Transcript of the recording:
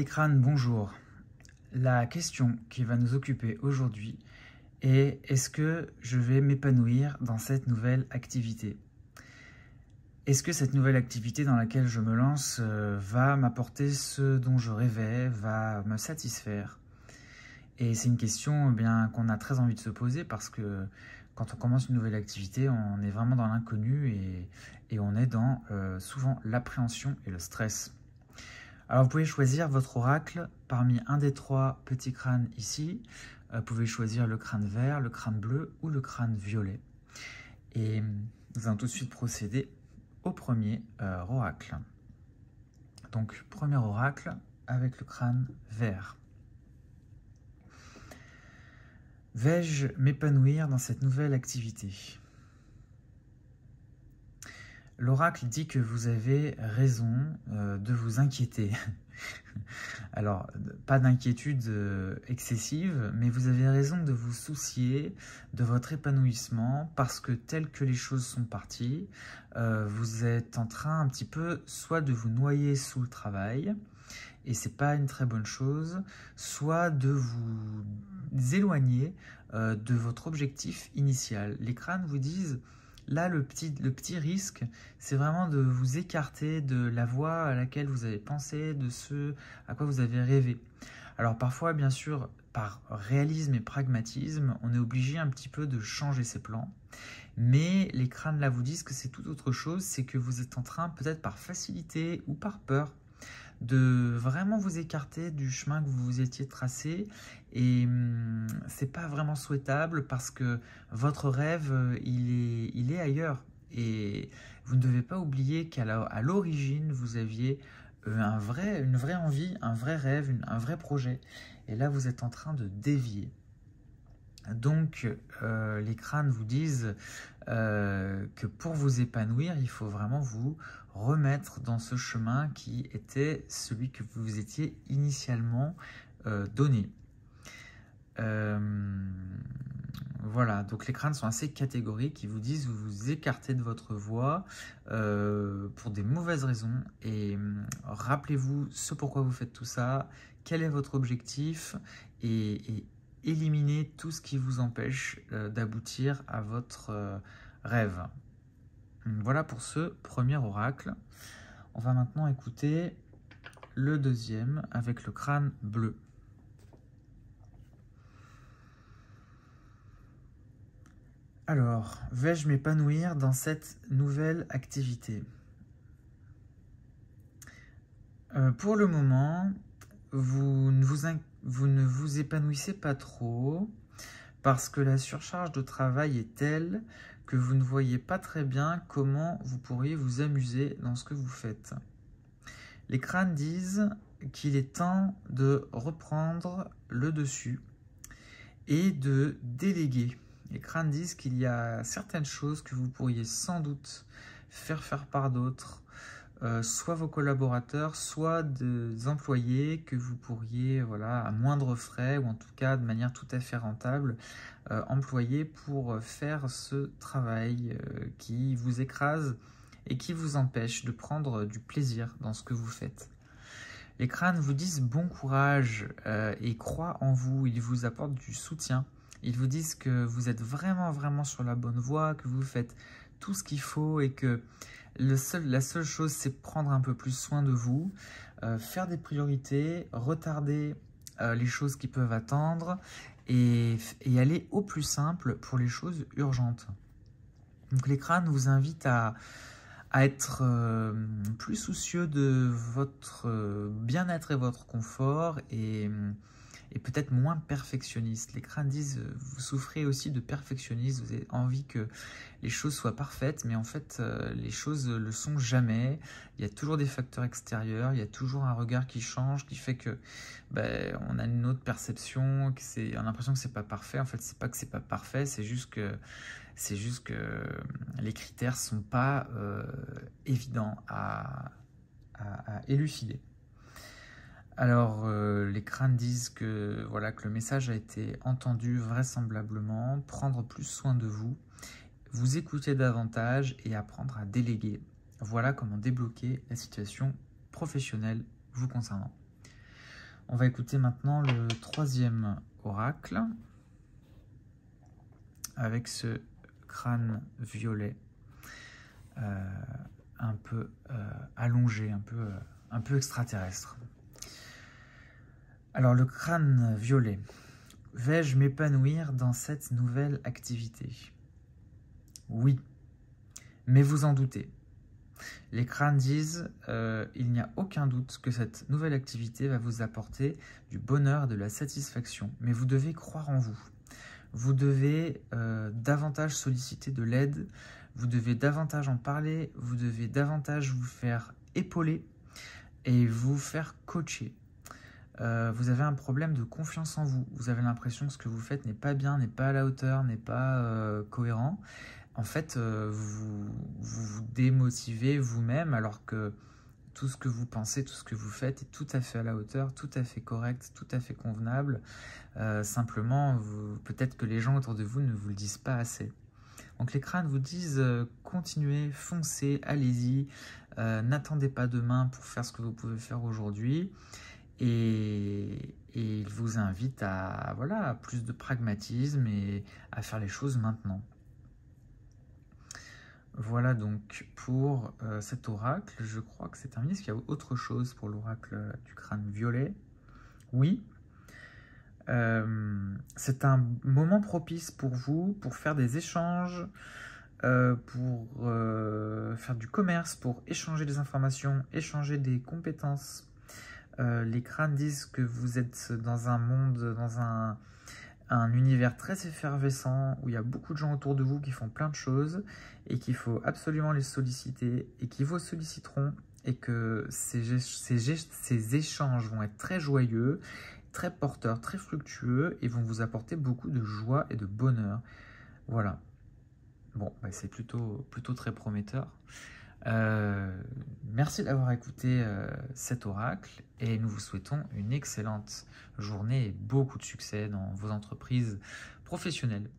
les crânes, bonjour. La question qui va nous occuper aujourd'hui est: est-ce que je vais m'épanouir dans cette nouvelle activité? Est-ce que cette nouvelle activité dans laquelle je me lance va m'apporter ce dont je rêvais, va me satisfaire? Et c'est une question qu'on a très envie de se poser parce que quand on commence une nouvelle activité, on est vraiment dans l'inconnu et on est dans souvent l'appréhension et le stress. Alors vous pouvez choisir votre oracle parmi un des trois petits crânes ici. Vous pouvez choisir le crâne vert, le crâne bleu ou le crâne violet. Et nous allons tout de suite procéder au premier oracle. Donc premier oracle avec le crâne vert. Vais-je m'épanouir dans cette nouvelle activité? L'oracle dit que vous avez raison de vous inquiéter. Alors, pas d'inquiétude excessive, mais vous avez raison de vous soucier de votre épanouissement parce que telles que les choses sont parties, vous êtes en train un petit peu soit de vous noyer sous le travail, et c'est pas une très bonne chose, soit de vous éloigner de votre objectif initial. Les crânes vous disent: là, le petit risque, c'est vraiment de vous écarter de la voie à laquelle vous avez pensé, de ce à quoi vous avez rêvé. Alors parfois, bien sûr, par réalisme et pragmatisme, on est obligé un petit peu de changer ses plans. Mais les crânes là vous disent que c'est tout autre chose, c'est que vous êtes en train, peut-être par facilité ou par peur, de vraiment vous écarter du chemin que vous vous étiez tracé, et c'est pas vraiment souhaitable parce que votre rêve il est ailleurs, et vous ne devez pas oublier qu'à l'origine vous aviez une vraie envie, un vrai rêve, un vrai projet, et là vous êtes en train de dévier. Donc les crânes vous disent que pour vous épanouir, il faut vraiment vous remettre dans ce chemin qui était celui que vous vous étiez initialement donné. Voilà, donc les crânes sont assez catégoriques, ils vous disent vous vous écartez de votre voie pour des mauvaises raisons, et rappelez-vous ce pourquoi vous faites tout ça, quel est votre objectif, et éliminez tout ce qui vous empêche d'aboutir à votre rêve. Voilà pour ce premier oracle. On va maintenant écouter le deuxième avec le crâne bleu. Alors, vais-je m'épanouir dans cette nouvelle activité? Pour le moment, vous ne vous épanouissez pas trop parce que la surcharge de travail est telle que vous ne voyez pas très bien comment vous pourriez vous amuser dans ce que vous faites. Les crânes disent qu'il est temps de reprendre le dessus et de déléguer. Les crânes disent qu'il y a certaines choses que vous pourriez sans doute faire par d'autres, soit vos collaborateurs, soit des employés que vous pourriez, voilà, à moindre frais, ou en tout cas de manière tout à fait rentable, employer pour faire ce travail qui vous écrase et qui vous empêche de prendre du plaisir dans ce que vous faites. Les crânes vous disent bon courage et croient en vous, ils vous apportent du soutien. Ils vous disent que vous êtes vraiment sur la bonne voie, que vous faites tout ce qu'il faut, et que la seule chose, c'est prendre un peu plus soin de vous, faire des priorités, retarder les choses qui peuvent attendre, et aller au plus simple pour les choses urgentes. Donc les crânes vous invitent à être plus soucieux de votre bien-être et votre confort, et peut-être moins perfectionniste. Les crânes disent vous souffrez aussi de perfectionnisme, vous avez envie que les choses soient parfaites, mais en fait les choses ne le sont jamais. Il y a toujours des facteurs extérieurs, il y a toujours un regard qui change, qui fait que on a une autre perception, on a l'impression que c'est pas parfait. En fait, c'est pas que c'est pas parfait, c'est juste que les critères sont pas évidents à élucider. Alors, les crânes disent que, voilà, que le message a été entendu vraisemblablement, prendre plus soin de vous, vous écouter davantage et apprendre à déléguer. Voilà comment débloquer la situation professionnelle vous concernant. On va écouter maintenant le troisième oracle avec ce crâne violet un peu allongé, un peu extraterrestre. Alors le crâne violet, vais-je m'épanouir dans cette nouvelle activité? Oui, mais vous en doutez. Les crânes disent il n'y a aucun doute que cette nouvelle activité va vous apporter du bonheur, de la satisfaction, mais vous devez croire en vous. Vous devez davantage solliciter de l'aide, vous devez davantage en parler, vous devez davantage vous faire épauler et vous faire coacher. Vous avez un problème de confiance en vous. Vous avez l'impression que ce que vous faites n'est pas bien, n'est pas à la hauteur, n'est pas cohérent. En fait, vous vous démotivez vous-même alors que tout ce que vous pensez, tout ce que vous faites est tout à fait à la hauteur, tout à fait correct, tout à fait convenable. Simplement, peut-être que les gens autour de vous ne vous le disent pas assez. Donc les crânes vous disent continuez, foncez, allez-y, n'attendez pas demain pour faire ce que vous pouvez faire aujourd'hui. Et ils vous invitent à, voilà, à plus de pragmatisme et à faire les choses maintenant. Voilà donc pour cet oracle. Je crois que c'est terminé. Est-ce qu'il y a autre chose pour l'oracle du crâne violet? Oui. C'est un moment propice pour vous, pour faire des échanges, pour faire du commerce, pour échanger des informations, échanger des compétences. Les crânes disent que vous êtes dans un monde, dans un univers très effervescent, où il y a beaucoup de gens autour de vous qui font plein de choses, et qu'il faut absolument les solliciter, et qui vous solliciteront, et que ces échanges vont être très joyeux, très porteurs, très fructueux, et vont vous apporter beaucoup de joie et de bonheur. Voilà. Bon, bah c'est plutôt très prometteur. Merci d'avoir écouté cet oracle et nous vous souhaitons une excellente journée et beaucoup de succès dans vos entreprises professionnelles.